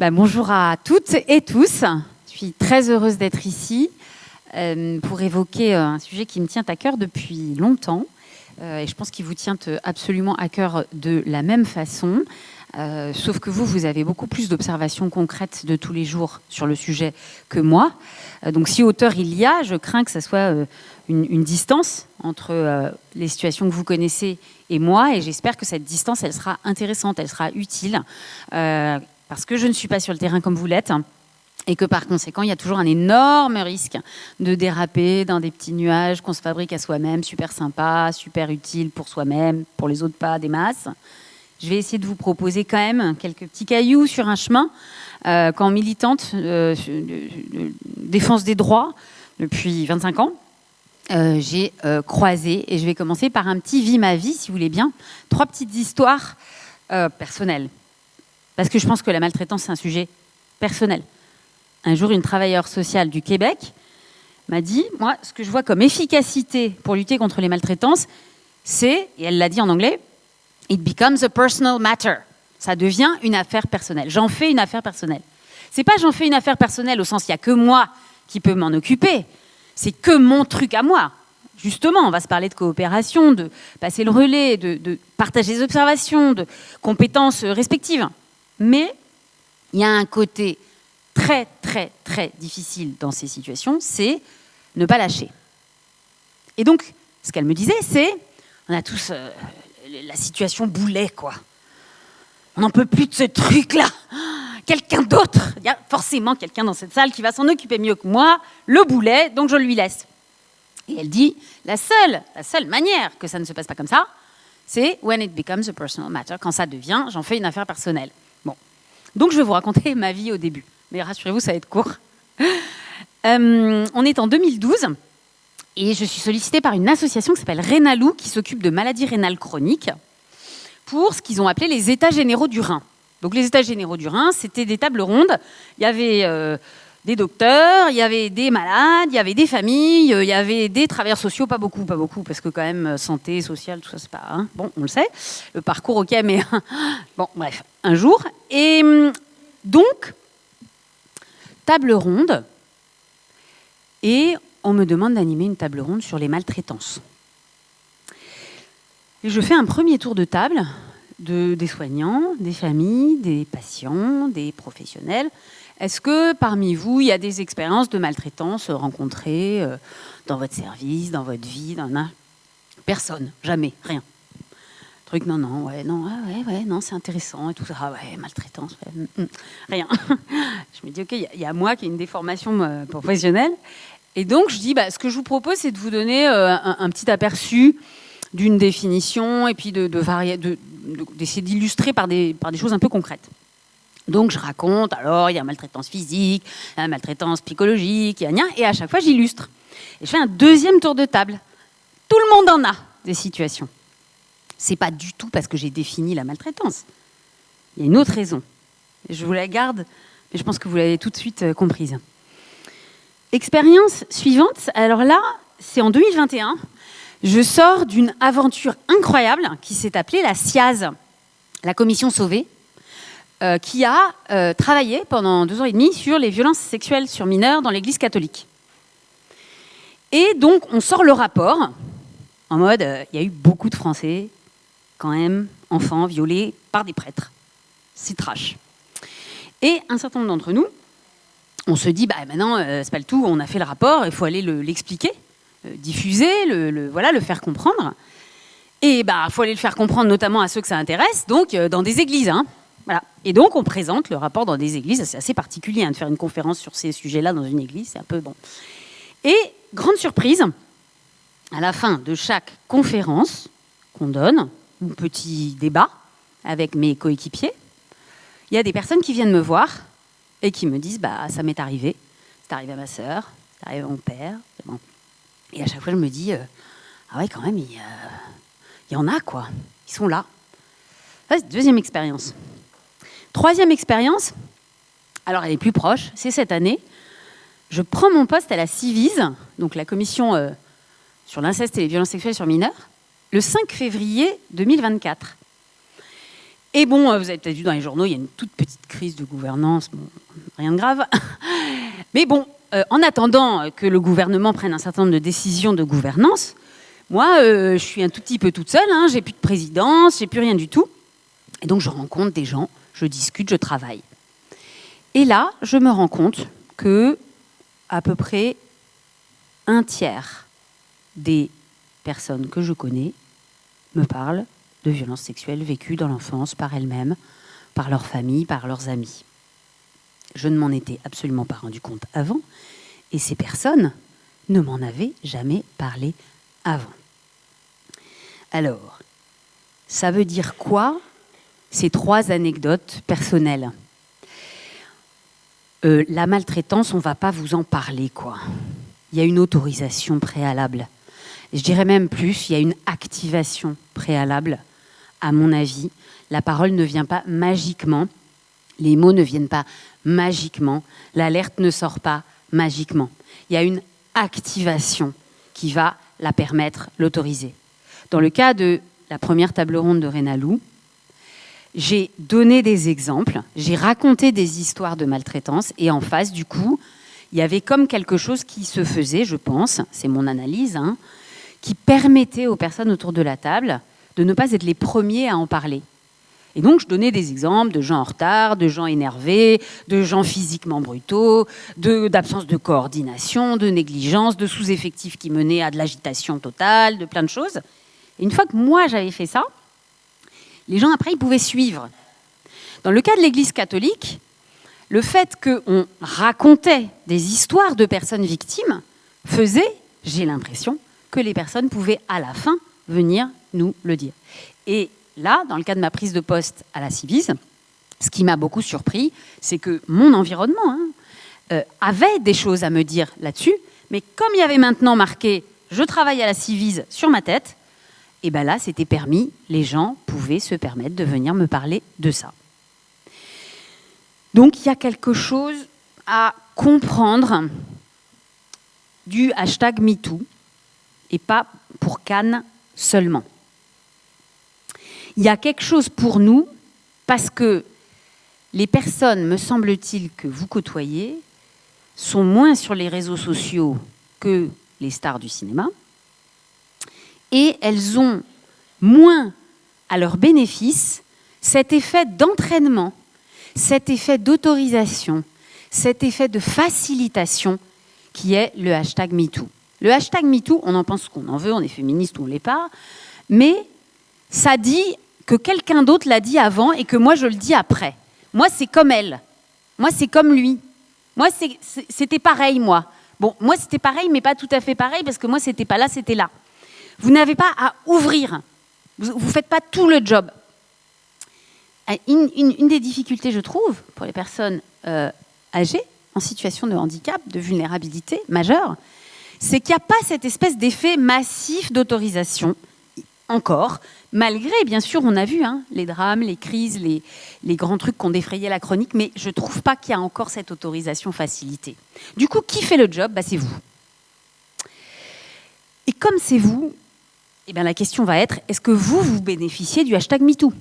Bonjour à toutes et tous. Je suis très heureuse d'être ici pour évoquer un sujet qui me tient à cœur depuis longtemps. Et je pense qu'il vous tient absolument à cœur de la même façon. Sauf que vous avez beaucoup plus d'observations concrètes de tous les jours sur le sujet que moi. Donc si hauteur il y a, je crains que ça soit une distance entre les situations que vous connaissez et moi. Et j'espère que cette distance, elle sera intéressante, elle sera utile. Parce que je ne suis pas sur le terrain comme vous l'êtes. Et que par conséquent, il y a toujours un énorme risque de déraper dans des petits nuages qu'on se fabrique à soi-même, super sympa, super utile pour soi-même, pour les autres pas, des masses. Je vais essayer de vous proposer quand même quelques petits cailloux sur un chemin. Quand militante de défense des droits depuis 25 ans, j'ai croisé, et je vais commencer par un petit vie ma vie, si vous voulez bien, 3 petites histoires personnelles. Parce que je pense que la maltraitance, c'est un sujet personnel. Un jour, une travailleuse sociale du Québec m'a dit, moi, ce que je vois comme efficacité pour lutter contre les maltraitances, c'est, et elle l'a dit en anglais, « It becomes a personal matter ». Ça devient une affaire personnelle. J'en fais une affaire personnelle. C'est pas j'en fais une affaire personnelle au sens il n'y a que moi qui peux m'en occuper. C'est que mon truc à moi. Justement, on va se parler de coopération, de passer le relais, de partager des observations, de compétences respectives. Mais il y a un côté très, très, très difficile dans ces situations, c'est ne pas lâcher. Et donc, ce qu'elle me disait, c'est, on a tous la situation boulet, quoi. On n'en peut plus de ce truc-là. Quelqu'un d'autre, il y a forcément quelqu'un dans cette salle qui va s'en occuper mieux que moi, le boulet, donc je lui laisse. Et elle dit, la seule manière que ça ne se passe pas comme ça, c'est when it becomes a personal matter, quand ça devient, j'en fais une affaire personnelle. Bon, donc je vais vous raconter ma vie au début. Mais rassurez-vous, ça va être court. On est en 2012 et je suis sollicitée par une association qui s'appelle Rénalou, qui s'occupe de maladies rénales chroniques, pour ce qu'ils ont appelé les États généraux du Rhin. Donc les États généraux du Rhin, c'était des tables rondes. Il y avait des docteurs, il y avait des malades, il y avait des familles, il y avait des travailleurs sociaux, pas beaucoup, parce que quand même, santé, sociale, tout ça, c'est pas... Hein, bon, on le sait. Le parcours, ok, mais... bon, bref, un jour. Et donc... table ronde, et on me demande d'animer une table ronde sur les maltraitances. Et je fais un premier tour de table des soignants, des familles, des patients, des professionnels. Est-ce que parmi vous, il y a des expériences de maltraitance rencontrées dans votre service, dans votre vie, Personne, jamais, rien. Truc, non, c'est intéressant et tout ça. Ah ouais, maltraitance, rien. Je me dis, ok, il y a moi qui ai une déformation professionnelle. Et donc, je dis, ce que je vous propose, c'est de vous donner un petit aperçu d'une définition et puis d'essayer d'illustrer par des choses un peu concrètes. Donc, je raconte, alors, il y a maltraitance physique, maltraitance psychologique, et à chaque fois, j'illustre. Et je fais un deuxième tour de table. Tout le monde en a des situations. C'est pas du tout parce que j'ai défini la maltraitance. Il y a une autre raison. Je vous la garde, mais je pense que vous l'avez tout de suite comprise. Expérience suivante, alors là, c'est en 2021. Je sors d'une aventure incroyable qui s'est appelée la CIAZ, la Commission Sauvé, qui a travaillé pendant 2 ans et demi sur les violences sexuelles sur mineurs dans l'Église catholique. Et donc, on sort le rapport en mode, il y a eu beaucoup de Français, quand même, enfants violés par des prêtres. C'est trash. Et un certain nombre d'entre nous, on se dit, maintenant, c'est pas le tout, on a fait le rapport, il faut aller l'expliquer, diffuser, le faire comprendre. Et il faut aller le faire comprendre notamment à ceux que ça intéresse, donc dans des églises. Voilà. Et donc, on présente le rapport dans des églises. C'est assez particulier de faire une conférence sur ces sujets-là dans une église, c'est un peu bon. Et, grande surprise, à la fin de chaque conférence qu'on donne, un petit débat avec mes coéquipiers, il y a des personnes qui viennent me voir et qui me disent ça m'est arrivé, c'est arrivé à ma sœur, c'est arrivé à mon père. Bon. Et à chaque fois, je me dis ah ouais, quand même, il y en a, quoi. Ils sont là. Ça, c'est 2e expérience. 3e expérience, alors elle est plus proche, c'est cette année. Je prends mon poste à la Civise, donc la commission sur l'inceste et les violences sexuelles sur mineurs, le 5 février 2024. Et bon, vous avez peut-être vu dans les journaux, il y a une toute petite crise de gouvernance, bon, rien de grave. Mais bon, en attendant que le gouvernement prenne un certain nombre de décisions de gouvernance, moi, je suis un tout petit peu toute seule, hein, j'ai plus de présidence, j'ai plus rien du tout. Et donc, je rencontre des gens, je discute, je travaille. Et là, je me rends compte que à peu près un tiers des personnes que je connais me parlent de violences sexuelles vécues dans l'enfance par elles-mêmes, par leur famille, par leurs amis. Je ne m'en étais absolument pas rendu compte avant, et ces personnes ne m'en avaient jamais parlé avant. Alors, ça veut dire quoi, ces 3 anecdotes personnelles? La maltraitance, on ne va pas vous en parler, quoi. Il y a une autorisation préalable. Je dirais même plus, il y a une activation préalable, à mon avis. La parole ne vient pas magiquement, les mots ne viennent pas magiquement, l'alerte ne sort pas magiquement. Il y a une activation qui va la permettre, l'autoriser. Dans le cas de la première table ronde de Rénalou, j'ai donné des exemples, j'ai raconté des histoires de maltraitance et en face, du coup, il y avait comme quelque chose qui se faisait, je pense, c'est mon analyse, hein, qui permettait aux personnes autour de la table de ne pas être les premiers à en parler. Et donc, je donnais des exemples de gens en retard, de gens énervés, de gens physiquement brutaux, d'absence de coordination, de négligence, de sous-effectifs qui menaient à de l'agitation totale, de plein de choses. Et une fois que moi, j'avais fait ça, les gens, après, ils pouvaient suivre. Dans le cas de l'Église catholique, le fait qu'on racontait des histoires de personnes victimes faisait, j'ai l'impression, que les personnes pouvaient, à la fin, venir nous le dire. Et là, dans le cas de ma prise de poste à la Civise, ce qui m'a beaucoup surpris, c'est que mon environnement avait des choses à me dire là-dessus, mais comme il y avait maintenant marqué « je travaille à la Civise » sur ma tête, et bien là, c'était permis, les gens pouvaient se permettre de venir me parler de ça. Donc, il y a quelque chose à comprendre du hashtag MeToo, et pas pour Cannes seulement. Il y a quelque chose pour nous, parce que les personnes, me semble-t-il, que vous côtoyez, sont moins sur les réseaux sociaux que les stars du cinéma, et elles ont moins à leur bénéfice cet effet d'entraînement, cet effet d'autorisation, cet effet de facilitation qui est le hashtag MeToo. Le hashtag MeToo, on en pense ce qu'on en veut, on est féministe ou on ne l'est pas, mais ça dit que quelqu'un d'autre l'a dit avant et que moi je le dis après. Moi c'est comme elle, moi c'est comme lui, moi c'était pareil moi. Bon, moi c'était pareil mais pas tout à fait pareil parce que moi c'était pas là, c'était là. Vous n'avez pas à ouvrir, vous ne faites pas tout le job. Une des difficultés, je trouve, pour les personnes âgées, en situation de handicap, de vulnérabilité majeure, c'est qu'il n'y a pas cette espèce d'effet massif d'autorisation, encore, malgré, bien sûr, on a vu les drames, les crises, les grands trucs qui ont défrayé la chronique, mais je ne trouve pas qu'il y a encore cette autorisation facilitée. Du coup, qui fait le job? C'est vous. Et comme c'est vous, la question va être, est-ce que vous bénéficiez du hashtag MeToo?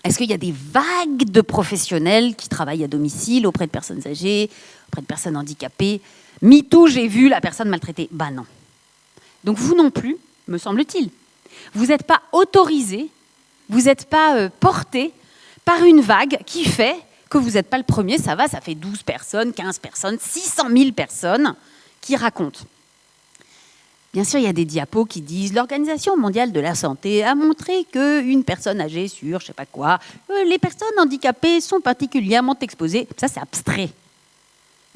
Est-ce qu'il y a des vagues de professionnels qui travaillent à domicile auprès de personnes âgées, auprès de personnes handicapées? MeToo, j'ai vu la personne maltraitée. Non. Donc vous non plus, me semble-t-il. Vous n'êtes pas autorisé, vous n'êtes pas porté par une vague qui fait que vous n'êtes pas le premier. Ça fait 12 personnes, 15 personnes, 600 000 personnes qui racontent. Bien sûr, il y a des diapos qui disent « L'Organisation mondiale de la santé a montré qu'une personne âgée sur je ne sais pas quoi, les personnes handicapées sont particulièrement exposées. » Ça, c'est abstrait.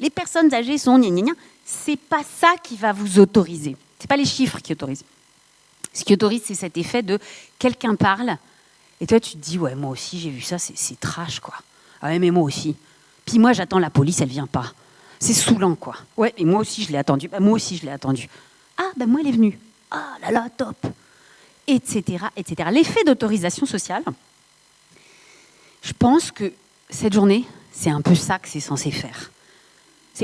Les personnes âgées sont gna gna gna. C'est pas ça qui va vous autoriser. C'est pas les chiffres qui autorisent. Ce qui autorise, c'est cet effet de quelqu'un parle et toi, tu te dis « Ouais, moi aussi, j'ai vu ça, c'est trash, quoi. Ah ouais, mais moi aussi. Puis moi, j'attends la police, elle vient pas. C'est saoulant, quoi. Ouais, et moi aussi, je l'ai attendu. Moi aussi, je l'ai attendu. Ah, moi, elle est venue. Ah là là, top. Etc., etc. L'effet d'autorisation sociale, je pense que cette journée, c'est un peu ça que c'est censé faire.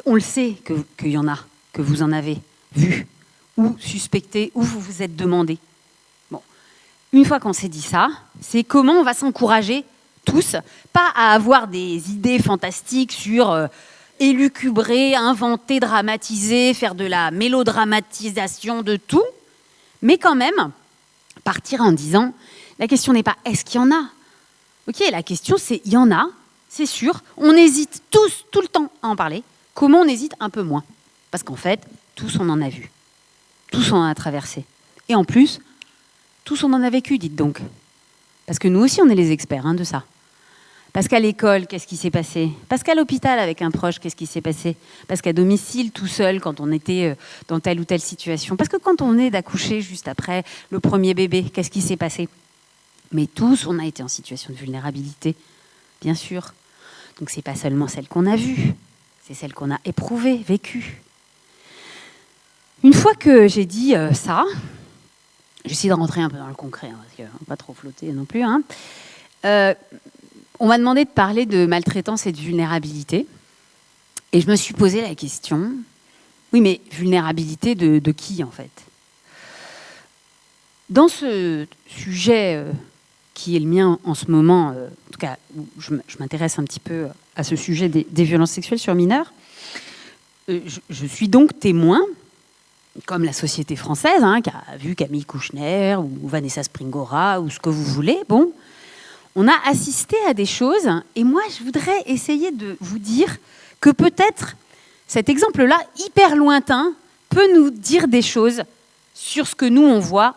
On le sait qu'il y en a, que vous en avez vu, ou suspecté, ou vous vous êtes demandé. Bon, une fois qu'on s'est dit ça, c'est comment on va s'encourager tous, pas à avoir des idées fantastiques sur élucubrer, inventer, dramatiser, faire de la mélodramatisation de tout, mais quand même partir en disant, la question n'est pas est-ce qu'il y en a ? Ok, la question c'est il y en a, c'est sûr, on hésite tous, tout le temps à en parler. Comment on hésite un peu moins ? Parce qu'en fait, tous on en a vu, tous on en a traversé. Et en plus, tous on en a vécu, dites donc. Parce que nous aussi on est les experts de ça. Parce qu'à l'école, qu'est-ce qui s'est passé ? Parce qu'à l'hôpital, avec un proche, qu'est-ce qui s'est passé ? Parce qu'à domicile, tout seul, quand on était dans telle ou telle situation. Parce que quand on est d'accoucher juste après le premier bébé, qu'est-ce qui s'est passé ? Mais tous, on a été en situation de vulnérabilité, bien sûr. Donc, ce n'est pas seulement celle qu'on a vue, c'est celle qu'on a éprouvée, vécue. Une fois que j'ai dit ça, j'essaie de rentrer un peu dans le concret, parce qu'on ne va pas trop flotter non plus, on m'a demandé de parler de maltraitance et de vulnérabilité. Et je me suis posé la question, oui, mais vulnérabilité de qui, en fait ? Dans ce sujet qui est le mien en ce moment, en tout cas, où je m'intéresse un petit peu à ce sujet des violences sexuelles sur mineurs, je suis donc témoin, comme la société française, qui a vu Camille Kouchner ou Vanessa Springora ou ce que vous voulez, bon, on a assisté à des choses, et moi, je voudrais essayer de vous dire que peut-être cet exemple-là, hyper lointain, peut nous dire des choses sur ce que nous, on voit,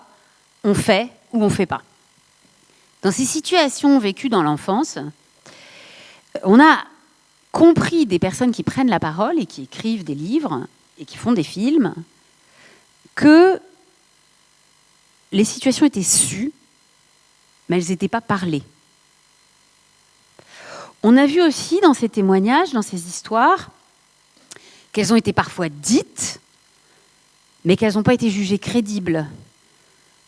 on fait ou on ne fait pas. Dans ces situations vécues dans l'enfance, on a compris des personnes qui prennent la parole et qui écrivent des livres et qui font des films que les situations étaient sues, mais elles n'étaient pas parlées. On a vu aussi dans ces témoignages, dans ces histoires, qu'elles ont été parfois dites, mais qu'elles n'ont pas été jugées crédibles,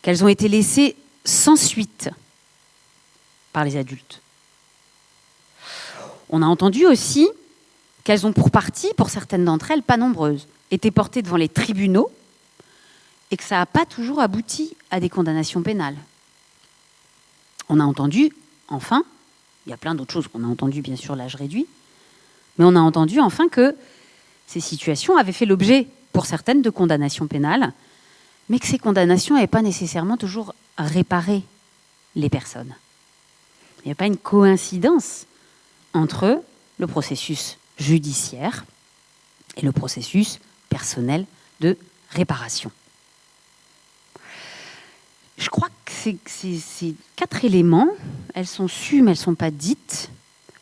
qu'elles ont été laissées sans suite par les adultes. On a entendu aussi qu'elles ont pour partie, pour certaines d'entre elles, pas nombreuses, été portées devant les tribunaux et que ça n'a pas toujours abouti à des condamnations pénales. On a entendu, enfin, il y a plein d'autres choses qu'on a entendues, bien sûr, l'âge réduit, mais on a entendu enfin que ces situations avaient fait l'objet, pour certaines, de condamnations pénales, mais que ces condamnations n'avaient pas nécessairement toujours réparé les personnes. Il n'y a pas une coïncidence entre le processus judiciaire et le processus personnel de réparation. Je crois que ces 4 éléments, elles sont sues, mais elles ne sont pas dites.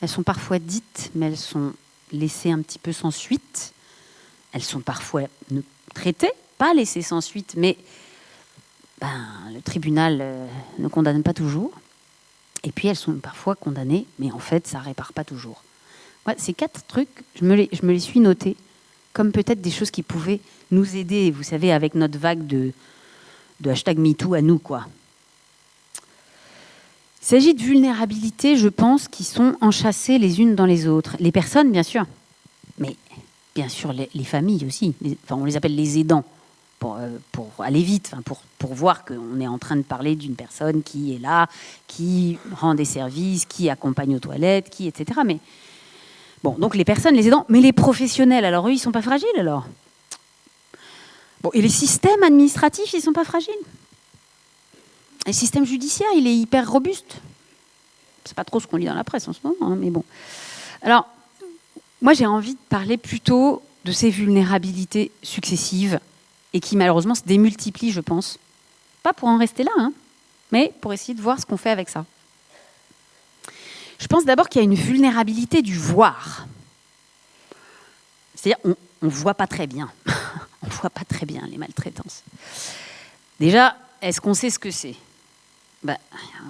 Elles sont parfois dites, mais elles sont laissées un petit peu sans suite. Elles sont parfois traitées, pas laissées sans suite, mais le tribunal ne condamne pas toujours. Et puis elles sont parfois condamnées, mais en fait, ça ne répare pas toujours. Ouais, ces 4 trucs, je me les suis notés comme peut-être des choses qui pouvaient nous aider, vous savez, avec notre vague de hashtag MeToo à nous, quoi. Il s'agit de vulnérabilités, je pense, qui sont enchâssées les unes dans les autres. Les personnes, bien sûr, mais bien sûr les familles aussi. On les appelle les aidants, pour aller vite, pour voir qu'on est en train de parler d'une personne qui est là, qui rend des services, qui accompagne aux toilettes, etc. Mais bon, donc les personnes, les aidants, mais les professionnels, alors eux, ils ne sont pas fragiles, alors ? Bon, et les systèmes administratifs, ils ne sont pas fragiles. Le système judiciaire, il est hyper robuste. C'est pas trop ce qu'on lit dans la presse en ce moment, mais bon. Alors, moi, j'ai envie de parler plutôt de ces vulnérabilités successives et qui, malheureusement, se démultiplient, je pense. Pas pour en rester là, mais pour essayer de voir ce qu'on fait avec ça. Je pense d'abord qu'il y a une vulnérabilité du voir. C'est-à-dire, on ne voit pas très bien. On ne voit pas très bien les maltraitances. Déjà, est-ce qu'on sait ce que c'est ? Il y a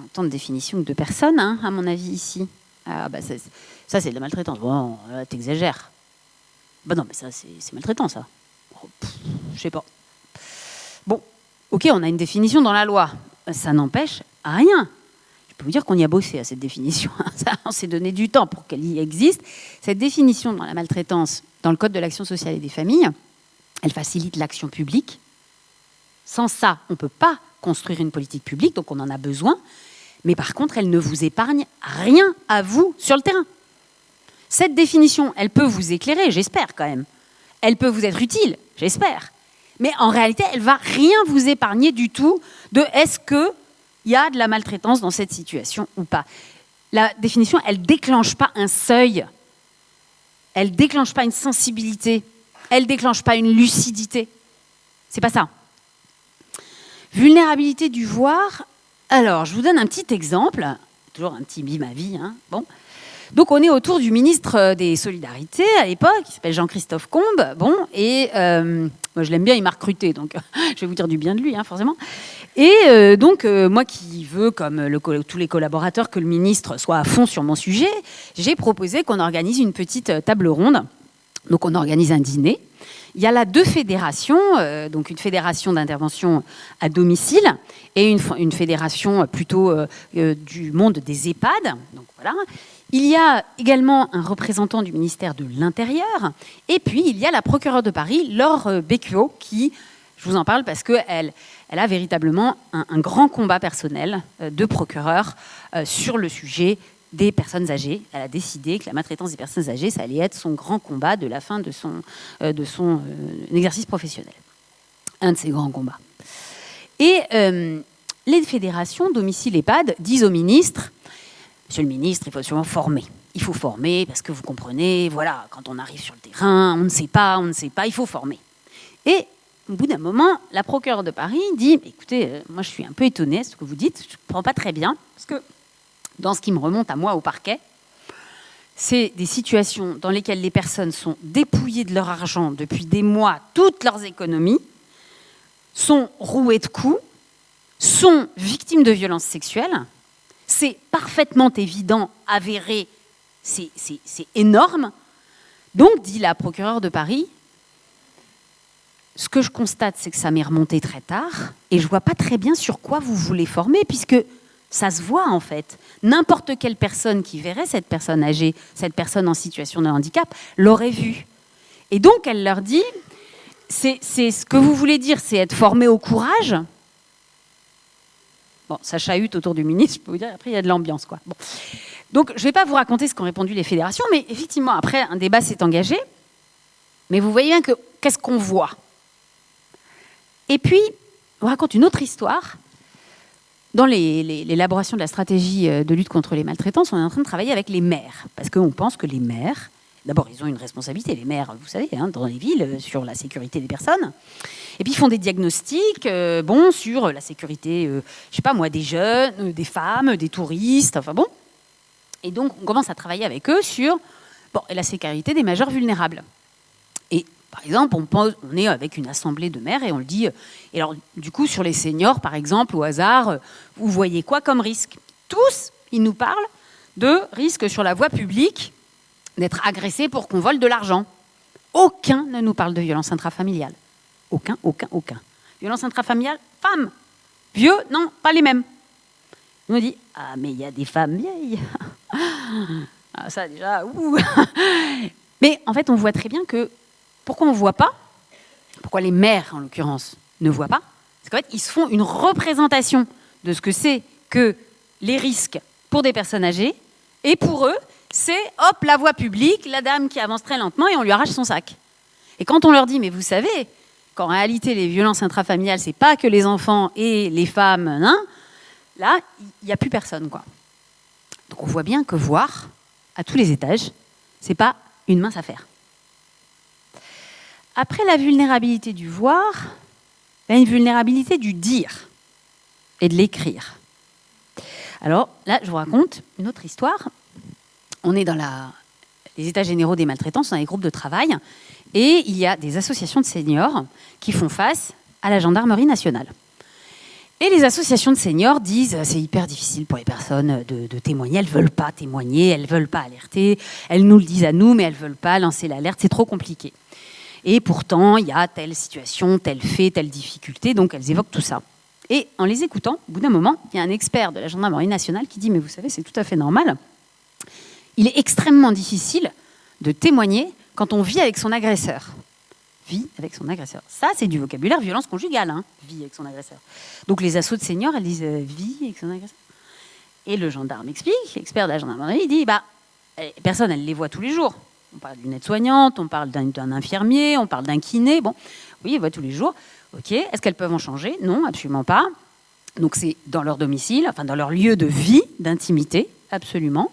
autant de définitions que de personnes, à mon avis, ici. Ça, c'est de la maltraitance. Bon, là, t'exagères. Non, mais ça, c'est maltraitant, ça. Je sais pas. Bon, ok, on a une définition dans la loi. Ça n'empêche à rien. Je peux vous dire qu'on y a bossé à cette définition. On s'est donné du temps pour qu'elle y existe. Cette définition dans la maltraitance, dans le Code de l'action sociale et des familles, elle facilite l'action publique. Sans ça, on ne peut pas construire une politique publique, donc on en a besoin. Mais par contre, elle ne vous épargne rien à vous sur le terrain. Cette définition, elle peut vous éclairer, j'espère quand même. Elle peut vous être utile, j'espère. Mais en réalité, elle ne va rien vous épargner du tout de est-ce qu'il y a de la maltraitance dans cette situation ou pas. La définition, elle ne déclenche pas un seuil. Elle ne déclenche pas une sensibilité. Elle ne déclenche pas une lucidité. C'est pas ça. Vulnérabilité du voir. Alors, je vous donne un petit exemple. Toujours un petit ma vie. Hein. Bon. Donc, on est autour du ministre des Solidarités à l'époque, qui s'appelle Jean-Christophe Combes. Bon, et moi, je l'aime bien, il m'a recruté, donc je vais vous dire du bien de lui, hein, forcément. Et donc, moi qui veux, comme tous les collaborateurs, que le ministre soit à fond sur mon sujet, j'ai proposé qu'on organise une petite table ronde. Donc, on organise un dîner. Il y a là 2 fédérations, donc une fédération d'intervention à domicile et une fédération plutôt du monde des EHPAD. Donc, voilà. Il y a également un représentant du ministère de l'Intérieur, et puis il y a la procureure de Paris, Laure Becquio, qui, je vous en parle parce qu'elle a véritablement un grand combat personnel de procureur sur le sujet des personnes âgées. Elle a décidé que la maltraitance des personnes âgées, ça allait être son grand combat de la fin de son exercice professionnel. Un de ses grands combats. Et les fédérations domicile EHPAD disent au ministre: Monsieur le ministre, il faut sûrement former. Il faut former parce que vous comprenez, voilà, quand on arrive sur le terrain, on ne sait pas, il faut former. Et au bout d'un moment, la procureure de Paris dit: écoutez, moi je suis un peu étonnée de ce que vous dites, je ne comprends pas très bien, parce que dans ce qui me remonte à moi au parquet, c'est des situations dans lesquelles les personnes sont dépouillées de leur argent depuis des mois, toutes leurs économies, sont rouées de coups, sont victimes de violences sexuelles. C'est parfaitement évident, avéré, c'est énorme. Donc, dit la procureure de Paris, ce que je constate, c'est que ça m'est remonté très tard et je ne vois pas très bien sur quoi vous voulez former, puisque ça se voit en fait. N'importe quelle personne qui verrait cette personne âgée, cette personne en situation de handicap, l'aurait vue. Et donc, elle leur dit, c'est ce que vous voulez dire, c'est être formé au courage. Bon, ça chahute autour du ministre, je peux vous dire, après il y a de l'ambiance, quoi. Bon. Donc, je ne vais pas vous raconter ce qu'ont répondu les fédérations, mais effectivement, après, un débat s'est engagé. Mais vous voyez bien que qu'est-ce qu'on voit? Et puis, on raconte une autre histoire. Dans l'élaboration de la stratégie de lutte contre les maltraitances, on est en train de travailler avec les maires. Parce qu'on pense que les maires, d'abord, ils ont une responsabilité, les maires, vous savez, hein, dans les villes, sur la sécurité des personnes. Et puis, ils font des diagnostics sur la sécurité, je ne sais pas moi, des jeunes, des femmes, des touristes, enfin bon. Et donc, on commence à travailler avec eux sur la sécurité des majeurs vulnérables. Et par exemple, on est avec une assemblée de maires et on le dit. Et alors, du coup, sur les seniors, par exemple, au hasard, vous voyez quoi comme risque? Tous, ils nous parlent de risque sur la voie publique d'être agressés pour qu'on vole de l'argent. Aucun ne nous parle de violence intrafamiliale. Aucun. Violence intrafamiliale, femmes. Vieux, non, pas les mêmes. On nous dit, ah, mais il y a des femmes vieilles. Ah, ça déjà, ouh. Mais en fait, on voit très bien que pourquoi on ne voit pas, pourquoi les maires, en l'occurrence, ne voient pas, c'est qu'en fait, ils se font une représentation de ce que c'est que les risques pour des personnes âgées, et pour eux, c'est, hop, la voie publique, la dame qui avance très lentement et on lui arrache son sac. Et quand on leur dit, mais vous savez, qu'en réalité, les violences intrafamiliales, c'est pas que les enfants et les femmes, hein, là, il n'y a plus personne, quoi. Donc on voit bien que voir, à tous les étages, c'est pas une mince affaire. Après la vulnérabilité du voir, il y a une vulnérabilité du dire et de l'écrire. Alors là, je vous raconte une autre histoire. On est dans les états généraux des maltraitances, dans les groupes de travail, et il y a des associations de seniors qui font face à la gendarmerie nationale. Et les associations de seniors disent c'est hyper difficile pour les personnes de témoigner, elles ne veulent pas témoigner, elles ne veulent pas alerter, elles nous le disent à nous, mais elles ne veulent pas lancer l'alerte, c'est trop compliqué. Et pourtant, il y a telle situation, tel fait, telle difficulté, donc elles évoquent tout ça. Et en les écoutant, au bout d'un moment, il y a un expert de la gendarmerie nationale qui dit « mais vous savez, c'est tout à fait normal. Il est extrêmement difficile de témoigner quand on vit avec son agresseur. » Vit avec son agresseur. Ça, c'est du vocabulaire violence conjugale, hein, vit avec son agresseur. Donc les assos de seniors, elles disent « vit avec son agresseur ». Et le gendarme explique, l'expert de la gendarmerie, il dit, les personnes, elles les voient tous les jours. On parle d'une aide-soignante, on parle d'un infirmier, on parle d'un kiné. Bon, oui, elles voient tous les jours. Ok, est-ce qu'elles peuvent en changer? Non, absolument pas. Donc c'est dans leur domicile, enfin dans leur lieu de vie, d'intimité, absolument.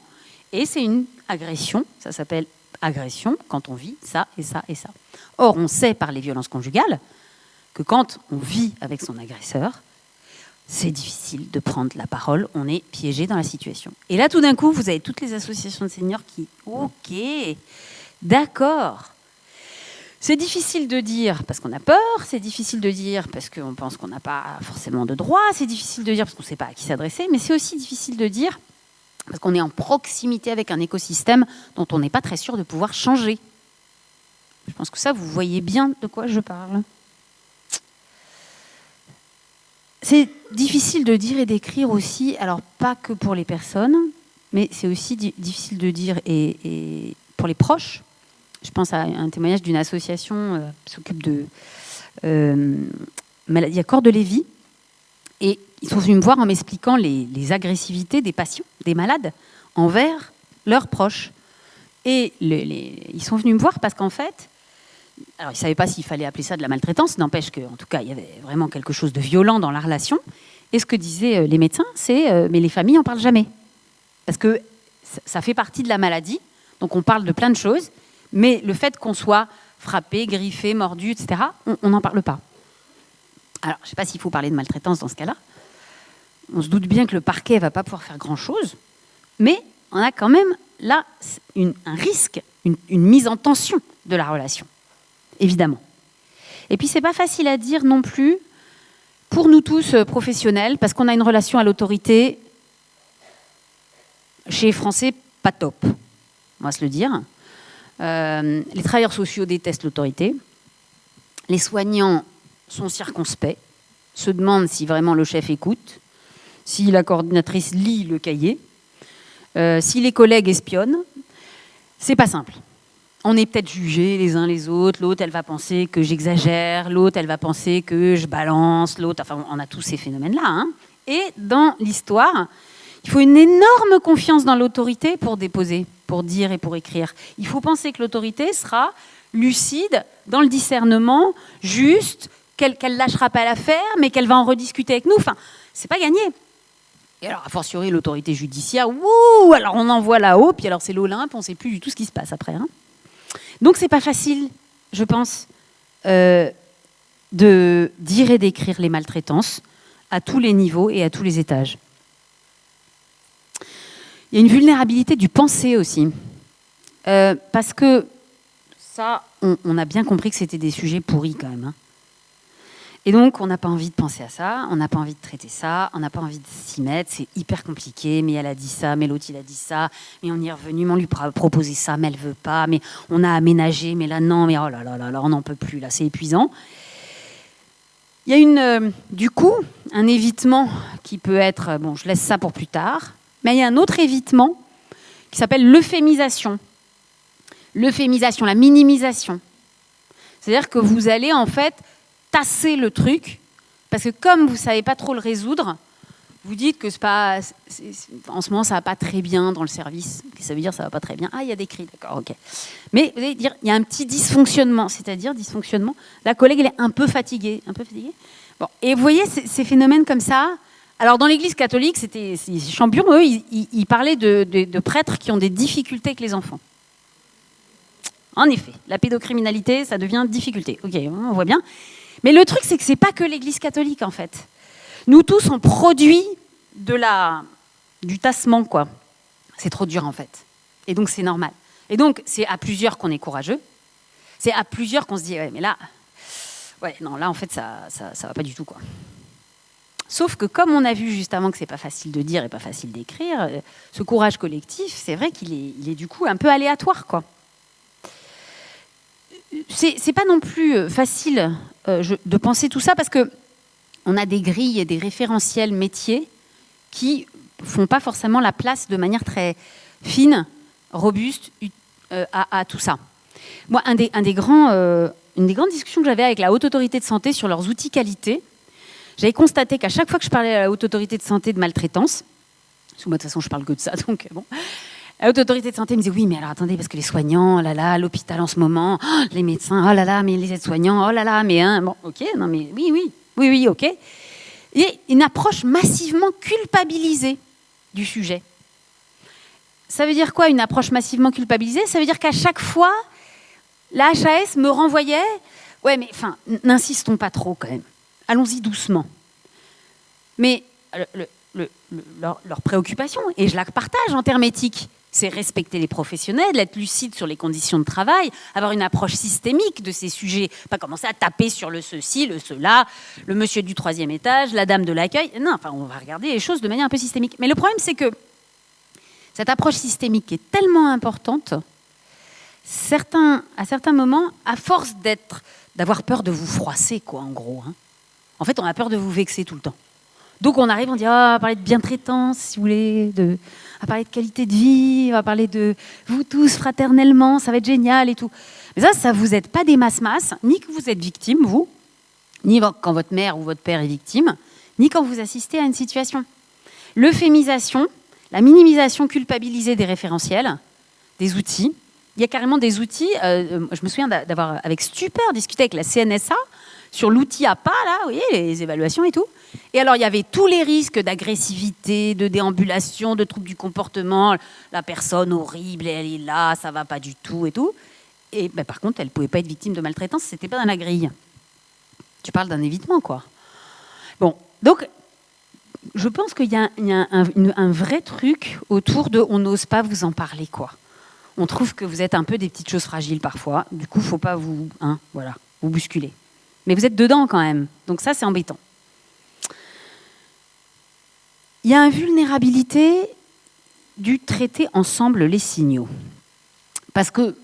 Et c'est une agression, ça s'appelle agression, quand on vit ça et ça et ça. Or, on sait par les violences conjugales que quand on vit avec son agresseur, c'est difficile de prendre la parole, on est piégé dans la situation. Et là, tout d'un coup, vous avez toutes les associations de seniors qui, ok, d'accord. C'est difficile de dire parce qu'on a peur, c'est difficile de dire parce qu'on pense qu'on n'a pas forcément de droit, c'est difficile de dire parce qu'on ne sait pas à qui s'adresser, mais c'est aussi difficile de dire parce qu'on est en proximité avec un écosystème dont on n'est pas très sûr de pouvoir changer. Je pense que ça, vous voyez bien de quoi je parle. C'est difficile de dire et d'écrire aussi, alors pas que pour les personnes, mais c'est aussi difficile de dire et pour les proches. Je pense à un témoignage d'une association qui s'occupe de maladies à corps de Lévy. Et ils sont venus me voir en m'expliquant les agressivités des patients, des malades, envers leurs proches. Et ils sont venus me voir parce qu'en fait, alors ils ne savaient pas s'il fallait appeler ça de la maltraitance, n'empêche qu'en tout cas, il y avait vraiment quelque chose de violent dans la relation. Et ce que disaient les médecins, c'est mais les familles n'en parlent jamais. Parce que ça fait partie de la maladie, donc on parle de plein de choses, mais le fait qu'on soit frappé, griffé, mordu, etc., on n'en parle pas. Alors, je ne sais pas s'il faut parler de maltraitance dans ce cas-là. On se doute bien que le parquet ne va pas pouvoir faire grand-chose, mais on a quand même là un risque, une mise en tension de la relation, évidemment. Et puis, ce n'est pas facile à dire non plus pour nous tous professionnels, parce qu'on a une relation à l'autorité, chez les Français, pas top, on va se le dire. Les travailleurs sociaux détestent l'autorité. Les soignants sont circonspects, se demandent si vraiment le chef écoute, si la coordinatrice lit le cahier, si les collègues espionnent. C'est pas simple. On est peut-être jugés les uns les autres. L'autre, elle va penser que j'exagère. L'autre, elle va penser que je balance. L'autre, enfin, on a tous ces phénomènes-là. Hein. Et dans l'histoire, il faut une énorme confiance dans l'autorité pour déposer, pour dire et pour écrire. Il faut penser que l'autorité sera lucide, dans le discernement, juste, qu'elle lâchera pas l'affaire, mais qu'elle va en rediscuter avec nous. Enfin, c'est pas gagné. Et alors, a fortiori, l'autorité judiciaire, alors on envoie là-haut, puis alors c'est l'Olympe, on ne sait plus du tout ce qui se passe après. Hein. Donc, c'est pas facile, je pense, de dire et d'écrire les maltraitances à tous les niveaux et à tous les étages. Il y a une vulnérabilité du penser aussi. Parce que ça, on a bien compris que c'était des sujets pourris quand même. Hein. Et donc, on n'a pas envie de penser à ça, on n'a pas envie de traiter ça, on n'a pas envie de s'y mettre, c'est hyper compliqué, mais elle a dit ça, mais l'autre il a dit ça, mais on y est revenu, mais on lui a proposé ça, mais elle veut pas, mais on a aménagé, mais là non, mais oh là là là là, on n'en peut plus, là c'est épuisant. Il y a du coup, un évitement qui peut être, bon je laisse ça pour plus tard, mais il y a un autre évitement qui s'appelle l'euphémisation. L'euphémisation, la minimisation. C'est-à-dire que vous allez en fait tasser le truc, parce que comme vous ne savez pas trop le résoudre, vous dites que en ce moment ça ne va pas très bien dans le service. Ça veut dire que ça ne va pas très bien. Ah, il y a des cris, d'accord, ok. Mais vous allez dire, il y a un petit dysfonctionnement, c'est-à-dire dysfonctionnement. La collègue, elle est un peu fatiguée. Bon, et vous voyez ces phénomènes comme ça. Alors dans l'Église catholique, c'était Champion, eux, ils parlaient de prêtres qui ont des difficultés avec les enfants. En effet, la pédocriminalité, ça devient difficulté. Ok, on voit bien. Mais le truc, c'est que c'est pas que l'Église catholique, en fait. Nous tous, on produit du tassement, quoi. C'est trop dur, en fait. Et donc, c'est normal. Et donc, c'est à plusieurs qu'on est courageux. C'est à plusieurs qu'on se dit, ouais, mais là, en fait, ça va pas du tout, quoi. Sauf que comme on a vu juste avant que c'est pas facile de dire et pas facile d'écrire, ce courage collectif, c'est vrai qu'il est du coup un peu aléatoire, quoi. C'est pas non plus facile de penser tout ça parce que on a des grilles et des référentiels métiers qui font pas forcément la place de manière très fine, robuste à tout ça. Moi, une des grandes discussions que j'avais avec la Haute Autorité de Santé sur leurs outils qualité, j'avais constaté qu'à chaque fois que je parlais à la Haute Autorité de Santé de maltraitance, Parce que moi, de toute façon, je parle que de ça, donc bon. La haute autorité de santé me disait oui, mais alors attendez, parce que les soignants, oh là là, l'hôpital en ce moment, oh, les médecins, oh là là, mais les aides-soignants, oh là là, mais hein, bon, ok, non mais oui, ok. Et une approche massivement culpabilisée du sujet. Ça veut dire quoi, une approche massivement culpabilisée? Ça veut dire qu'à chaque fois, la HAS me renvoyait, ouais, mais enfin, n'insistons pas trop quand même. Allons-y doucement. Mais leur préoccupation, et je la partage en termes éthiques, c'est respecter les professionnels, être lucide sur les conditions de travail, avoir une approche systémique de ces sujets, pas commencer à taper sur le ceci, le cela, le monsieur du 3e étage, la dame de l'accueil. Non, enfin, on va regarder les choses de manière un peu systémique. Mais le problème, c'est que cette approche systémique est tellement importante, à certains moments, à force d'avoir peur de vous froisser, quoi, en gros. Hein. En fait, on a peur de vous vexer tout le temps. Donc on arrive, on dit, on va parler de bientraitance, si vous voulez, on va parler de qualité de vie, on va parler de vous tous fraternellement, ça va être génial et tout. Mais ça vous aide pas des masses, ni que vous êtes victime, vous, ni quand votre mère ou votre père est victime, ni quand vous assistez à une situation. L'euphémisation, la minimisation culpabilisée des référentiels, des outils. Il y a carrément des outils, je me souviens d'avoir, avec stupeur, discuté avec la CNSA sur l'outil APA, là, vous voyez, les évaluations et tout. Et alors, il y avait tous les risques d'agressivité, de déambulation, de troubles du comportement. La personne horrible, elle est là, ça va pas du tout et tout. Et ben, par contre, elle ne pouvait pas être victime de maltraitance, c'était pas dans la grille. Tu parles d'un évitement, quoi. Bon, donc, je pense qu'il y a un vrai truc autour de on n'ose pas vous en parler, quoi. On trouve que vous êtes un peu des petites choses fragiles parfois. Du coup, il ne faut pas vous bousculer. Mais vous êtes dedans quand même. Donc ça, c'est embêtant. Il y a une vulnérabilité du traiter ensemble les signaux. Parce que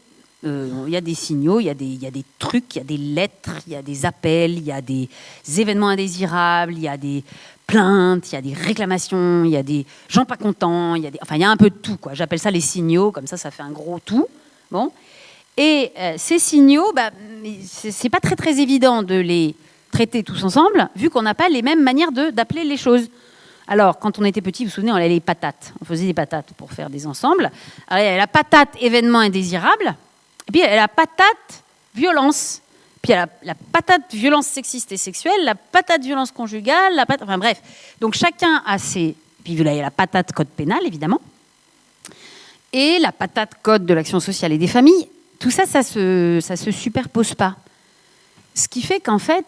il y a des signaux, il y a des trucs, il y a des lettres, il y a des appels, il y a des événements indésirables, il y a des plaintes, il y a des réclamations, il y a des gens pas contents, il y a un peu de tout, quoi. J'appelle ça les signaux, comme ça fait un gros tout. Bon. Et ces signaux, c'est pas très très évident de les traiter tous ensemble, vu qu'on n'a pas les mêmes manières d'appeler les choses. Alors, quand on était petit, vous vous souvenez, on avait les patates. On faisait des patates pour faire des ensembles. Alors, il y a la patate événement indésirable, et puis il y a la patate violence. Puis il y a la patate violence sexiste et sexuelle, la patate violence conjugale, enfin bref. Donc chacun a ses... Puis là, il y a la patate code pénal, évidemment. Et la patate code de l'action sociale et des familles. Tout ça, ça se superpose pas. Ce qui fait qu'en fait,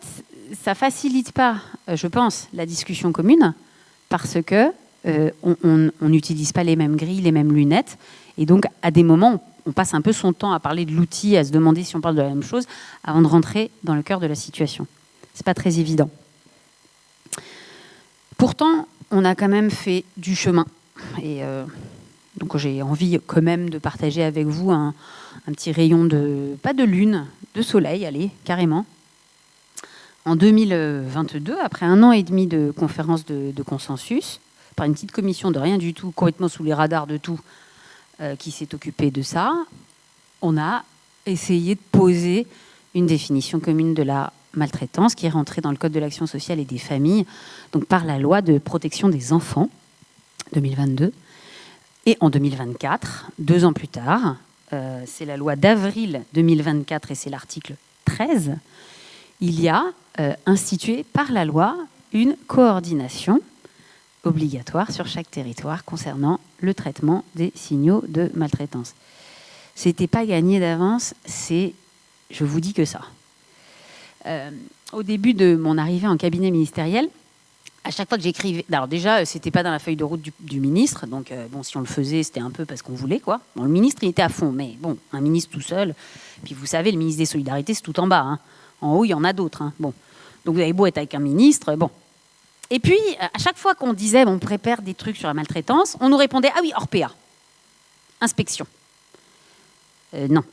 ça facilite pas, je pense, la discussion commune, parce que on n'utilise pas les mêmes grilles, les mêmes lunettes, et donc à des moments, on passe un peu son temps à parler de l'outil, à se demander si on parle de la même chose, avant de rentrer dans le cœur de la situation. C'est pas très évident. Pourtant, on a quand même fait du chemin, et donc j'ai envie quand même de partager avec vous un petit rayon pas de lune, de soleil, allez, carrément. En 2022, après 1 an et demi de conférence de consensus, par une petite commission de rien du tout, complètement sous les radars de tout, qui s'est occupée de ça, on a essayé de poser une définition commune de la maltraitance qui est rentrée dans le Code de l'action sociale et des familles, donc par la loi de protection des enfants, 2022. Et en 2024, 2 ans plus tard, c'est la loi d'avril 2024 et c'est l'article 13, il y a institué par la loi une coordination obligatoire sur chaque territoire concernant le traitement des signaux de maltraitance. C'était pas gagné d'avance, je vous dis que ça. Au début de mon arrivée en cabinet ministériel, à chaque fois que j'écrivais... Alors déjà, c'était pas dans la feuille de route du ministre, donc bon, si on le faisait, c'était un peu parce qu'on voulait, quoi. Bon, le ministre, il était à fond, mais bon, un ministre tout seul, puis vous savez, le ministre des Solidarités, c'est tout en bas, hein. En haut, il y en a d'autres, hein. Bon. Donc vous avez beau être avec un ministre, bon. Et puis, à chaque fois qu'on disait, on prépare des trucs sur la maltraitance, on nous répondait, ah oui, Orpea, inspection. Non,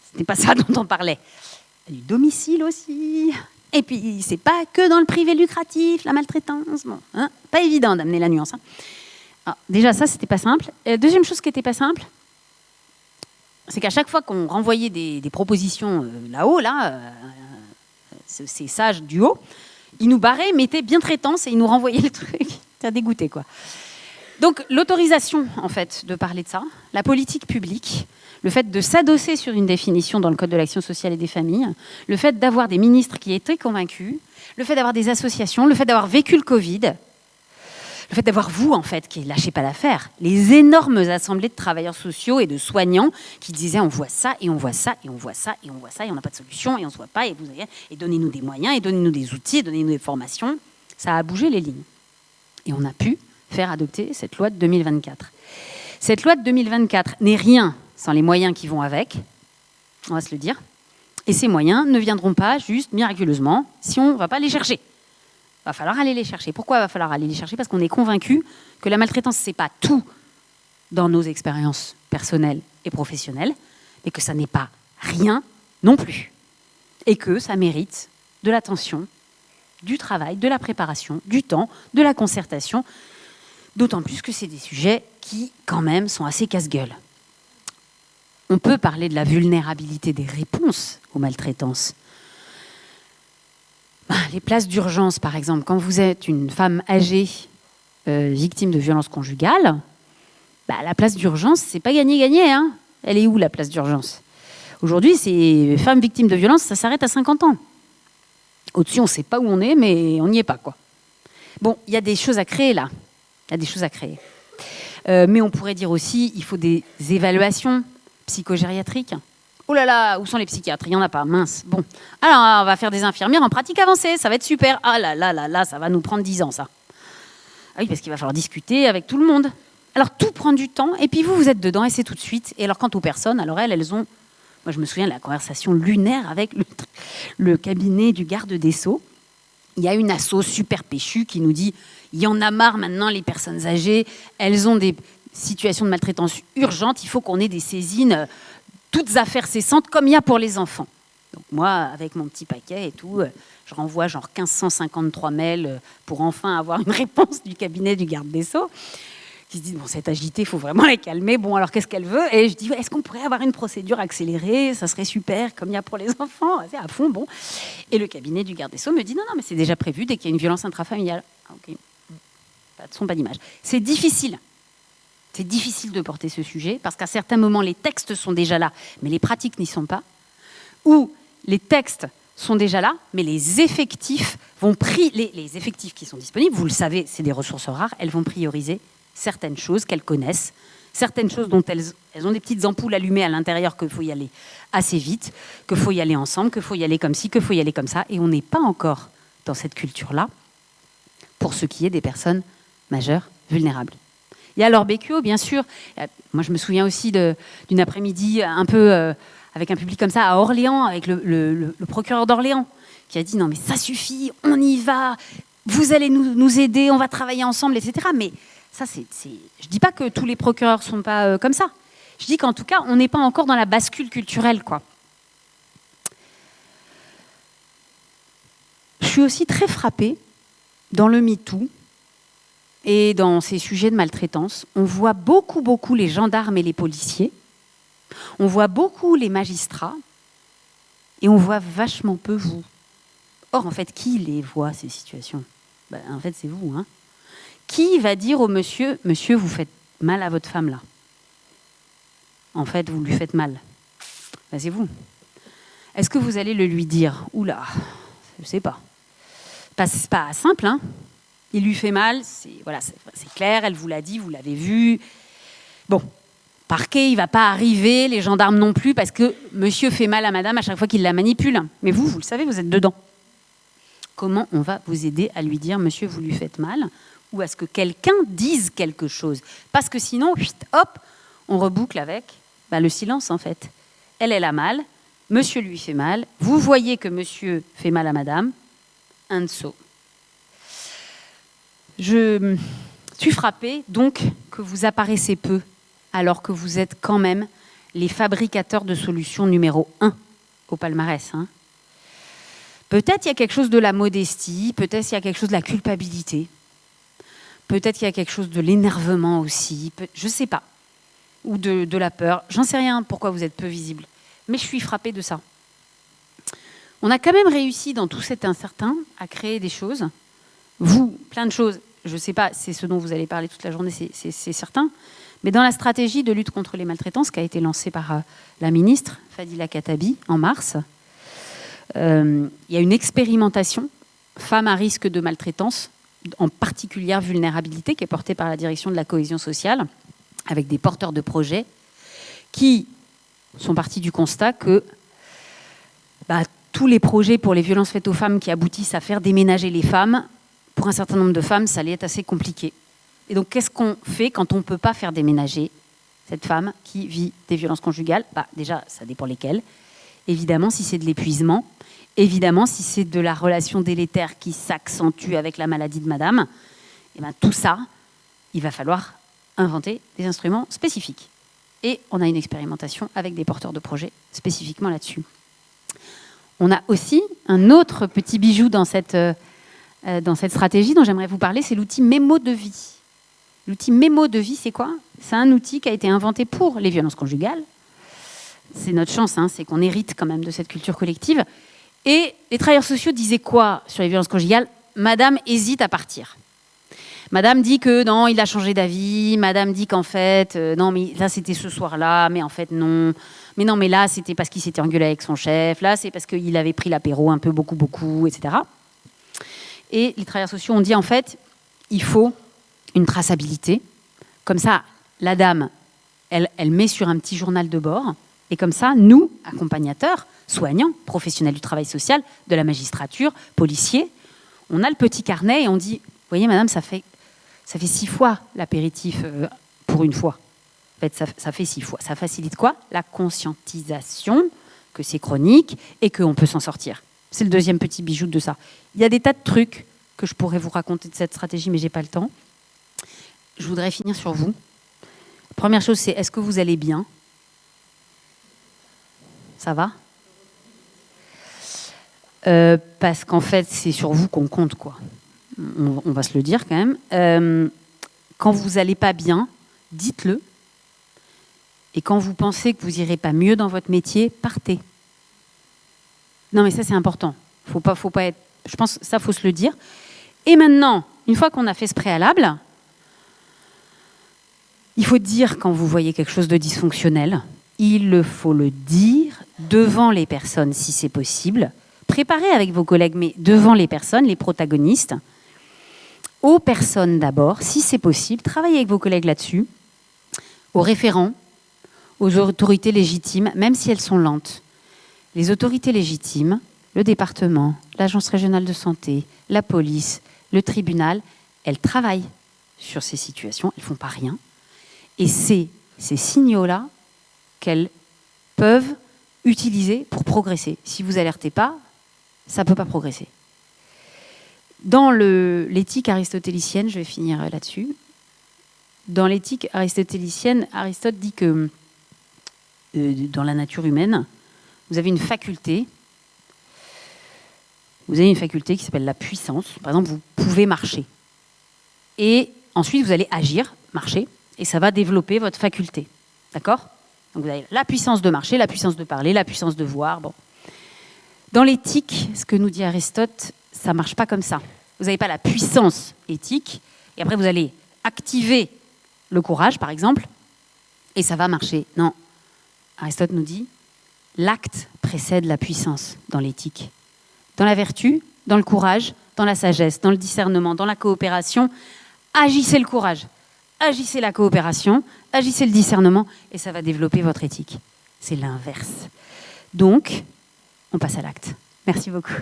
c'était pas ça dont on parlait. Du domicile aussi. Et puis, c'est pas que dans le privé lucratif, la maltraitance. Bon, hein, pas évident d'amener la nuance. Hein. Alors, déjà, ça, c'était pas simple. Deuxième chose qui était pas simple, c'est qu'à chaque fois qu'on renvoyait des propositions là-haut, ces sages du haut, ils nous barraient, mettaient bien traitance et ils nous renvoyaient le truc. Ça dégoûtait, quoi. Donc l'autorisation, en fait, de parler de ça, la politique publique, le fait de s'adosser sur une définition dans le Code de l'action sociale et des familles, le fait d'avoir des ministres qui étaient convaincus, le fait d'avoir des associations, le fait d'avoir vécu le Covid, le fait d'avoir vous, en fait, qui ne lâchez pas l'affaire, les énormes assemblées de travailleurs sociaux et de soignants qui disaient on voit ça, et on voit ça, et on voit ça, et on voit ça, et on n'a pas de solution, et on ne se voit pas, et donnez-nous des moyens, et donnez-nous des outils, et donnez-nous des formations. Ça a bougé les lignes. Et on a pu faire adopter cette loi de 2024. Cette loi de 2024 n'est rien sans les moyens qui vont avec, on va se le dire, et ces moyens ne viendront pas juste miraculeusement si on ne va pas les chercher. Il va falloir aller les chercher. Pourquoi il va falloir aller les chercher? Parce qu'on est convaincu que la maltraitance, ce n'est pas tout dans nos expériences personnelles et professionnelles, mais que ça n'est pas rien non plus. Et que ça mérite de l'attention, du travail, de la préparation, du temps, de la concertation, d'autant plus que c'est des sujets qui, quand même, sont assez casse-gueule. On peut parler de la vulnérabilité des réponses aux maltraitances. Les places d'urgence, par exemple, quand vous êtes une femme âgée victime de violences conjugales, la place d'urgence, c'est pas gagné-gagné. Hein. Elle est où, la place d'urgence? Aujourd'hui, c'est femmes victimes de violences, ça s'arrête à 50 ans. Au-dessus, on ne sait pas où on est, mais on n'y est pas, quoi. Bon, il y a des choses à créer, là. Il y a des choses à créer. Mais on pourrait dire aussi, il faut des évaluations psychogériatriques. Oh là là, où sont les psychiatres? Il n'y en a pas, mince. Bon, alors on va faire des infirmières en pratique avancée, ça va être super. Ah là là là là, ça va nous prendre 10 ans, ça. Ah oui, parce qu'il va falloir discuter avec tout le monde. Alors tout prend du temps, et puis vous êtes dedans, et c'est tout de suite. Et alors quant aux personnes, alors elles ont... Moi, je me souviens de la conversation lunaire avec le cabinet du garde des Sceaux. Il y a une asso super péchue qui nous dit « Il y en a marre maintenant, les personnes âgées, elles ont des situations de maltraitance urgentes, il faut qu'on ait des saisines, toutes affaires cessantes, comme il y a pour les enfants. » Donc moi, avec mon petit paquet et tout, je renvoie genre 1553 mails pour enfin avoir une réponse du cabinet du garde des Sceaux, qui se dit, bon, cette agitée, il faut vraiment la calmer. Bon, alors qu'est-ce qu'elle veut? Et je dis, est-ce qu'on pourrait avoir une procédure accélérée? Ça serait super, comme il y a pour les enfants. C'est à fond, bon. Et le cabinet du garde des Sceaux me dit, non, mais c'est déjà prévu dès qu'il y a une violence intrafamiliale. Ah, ok. Pas de son, pas d'image. C'est difficile. C'est difficile de porter ce sujet, parce qu'à certains moments, les textes sont déjà là, mais les pratiques n'y sont pas. Ou les textes sont déjà là, mais les effectifs vont les effectifs qui sont disponibles, vous le savez, c'est des ressources rares, elles vont prioriser certaines choses qu'elles connaissent, certaines choses dont elles ont des petites ampoules allumées à l'intérieur, qu'il faut y aller assez vite, qu'il faut y aller ensemble, qu'il faut y aller comme ci, qu'il faut y aller comme ça. Et on n'est pas encore dans cette culture-là pour ce qui est des personnes majeures vulnérables. Il y a l'Orbecchio, bien sûr. Moi, je me souviens aussi d'une après-midi un peu avec un public comme ça à Orléans, avec le procureur d'Orléans, qui a dit « Non, mais ça suffit, on y va, vous allez nous aider, on va travailler ensemble, etc. » Mais ça, je ne dis pas que tous les procureurs ne sont pas comme ça. Je dis qu'en tout cas, on n'est pas encore dans la bascule culturelle, quoi. Je suis aussi très frappée dans le MeToo et dans ces sujets de maltraitance. On voit beaucoup les gendarmes et les policiers. On voit beaucoup les magistrats. Et on voit vachement peu vous. Or, en fait, qui les voit, ces situations? En fait, c'est vous, hein. Qui va dire au monsieur, monsieur, vous faites mal à votre femme là? En fait, vous lui faites mal. C'est vous. Est-ce que vous allez le lui dire? Oula, je ne sais pas. C'est pas simple, hein. Il lui fait mal, c'est clair, elle vous l'a dit, vous l'avez vu. Bon, parquet, il ne va pas arriver, les gendarmes non plus, parce que monsieur fait mal à madame à chaque fois qu'il la manipule. Mais vous le savez, vous êtes dedans. Comment on va vous aider à lui dire, monsieur, vous lui faites mal? Ou à ce que quelqu'un dise quelque chose? Parce que sinon, hop, on reboucle avec le silence, en fait. Elle a mal, monsieur lui fait mal, vous voyez que monsieur fait mal à madame, un dessous. Je suis frappée, donc, que vous apparaissez peu, alors que vous êtes quand même les fabricateurs de solutions numéro 1 au palmarès. Hein. Peut-être il y a quelque chose de la modestie, peut-être il y a quelque chose de la culpabilité, peut-être il y a quelque chose de l'énervement aussi, je ne sais pas, ou de la peur. J'en sais rien pourquoi vous êtes peu visible, mais je suis frappée de ça. On a quand même réussi dans tout cet incertain à créer des choses. Vous, plein de choses, je ne sais pas, c'est ce dont vous allez parler toute la journée, c'est certain. Mais dans la stratégie de lutte contre les maltraitances qui a été lancée par la ministre Fadila Khattabi en mars, il y a une expérimentation femmes à risque de maltraitance, en particulière vulnérabilité, qui est portée par la direction de la cohésion sociale, avec des porteurs de projets qui sont partis du constat que tous les projets pour les violences faites aux femmes qui aboutissent à faire déménager les femmes, pour un certain nombre de femmes, ça allait être assez compliqué. Et donc, qu'est-ce qu'on fait quand on ne peut pas faire déménager cette femme qui vit des violences conjugales? Déjà, ça dépend lesquelles. Évidemment, si c'est de l'épuisement, évidemment, si c'est de la relation délétère qui s'accentue avec la maladie de madame, tout ça, il va falloir inventer des instruments spécifiques. Et on a une expérimentation avec des porteurs de projets spécifiquement là-dessus. On a aussi un autre petit bijou dans cette stratégie dont j'aimerais vous parler, c'est l'outil Mémo de vie. L'outil Mémo de vie, c'est quoi? C'est un outil qui a été inventé pour les violences conjugales. C'est notre chance, c'est qu'on hérite quand même de cette culture collective. Et les travailleurs sociaux disaient quoi sur les violences conjugales? Madame hésite à partir. Madame dit que non, il a changé d'avis. Madame dit qu'en fait, non, mais là, c'était ce soir-là, mais en fait, non. Mais non, mais là, c'était parce qu'il s'était engueulé avec son chef. Là, c'est parce qu'il avait pris l'apéro un peu, beaucoup, etc. Et les travailleurs sociaux ont dit, en fait, il faut une traçabilité. Comme ça, la dame, elle met sur un petit journal de bord. Et comme ça, nous, accompagnateurs, soignants, professionnels du travail social, de la magistrature, policiers, on a le petit carnet et on dit, vous voyez, madame, ça fait 6 fois l'apéritif pour une fois. En fait, ça fait 6 fois. Ça facilite quoi? La conscientisation que c'est chronique et qu'on peut s'en sortir. C'est le deuxième petit bijou de ça. Il y a des tas de trucs que je pourrais vous raconter de cette stratégie, mais je n'ai pas le temps. Je voudrais finir sur vous. Première chose, c'est est-ce que vous allez bien? Ça va? Parce qu'en fait, c'est sur vous qu'on compte, quoi. On va se le dire quand même. Quand vous n'allez pas bien, dites-le. Et quand vous pensez que vous irez pas mieux dans votre métier, partez. Non, mais ça, c'est important. Faut pas être... Je pense que ça, faut se le dire. Et maintenant, une fois qu'on a fait ce préalable, il faut dire quand vous voyez quelque chose de dysfonctionnel, il faut le dire devant les personnes, si c'est possible. Préparez avec vos collègues, mais devant les personnes, les protagonistes. Aux personnes d'abord, si c'est possible. Travaillez avec vos collègues là-dessus. Aux référents, aux autorités légitimes, même si elles sont lentes. Les autorités légitimes, le département, l'agence régionale de santé, la police, le tribunal, elles travaillent sur ces situations, elles ne font pas rien. Et c'est ces signaux-là qu'elles peuvent utiliser pour progresser. Si vous n'alertez pas, ça ne peut pas progresser. Dans l'éthique aristotélicienne, je vais finir là-dessus, dans l'éthique aristotélicienne, Aristote dit que dans la nature humaine, vous avez une faculté qui s'appelle la puissance. Par exemple, vous pouvez marcher. Et ensuite, vous allez agir, marcher, et ça va développer votre faculté. D'accord? Donc vous avez la puissance de marcher, la puissance de parler, la puissance de voir. Bon. Dans l'éthique, ce que nous dit Aristote, ça ne marche pas comme ça. Vous n'avez pas la puissance éthique, et après vous allez activer le courage, par exemple, et ça va marcher. Non. Aristote nous dit, l'acte précède la puissance dans l'éthique. Dans la vertu, dans le courage, dans la sagesse, dans le discernement, dans la coopération, agissez le courage, agissez la coopération, agissez le discernement, et ça va développer votre éthique. C'est l'inverse. Donc, on passe à l'acte. Merci beaucoup.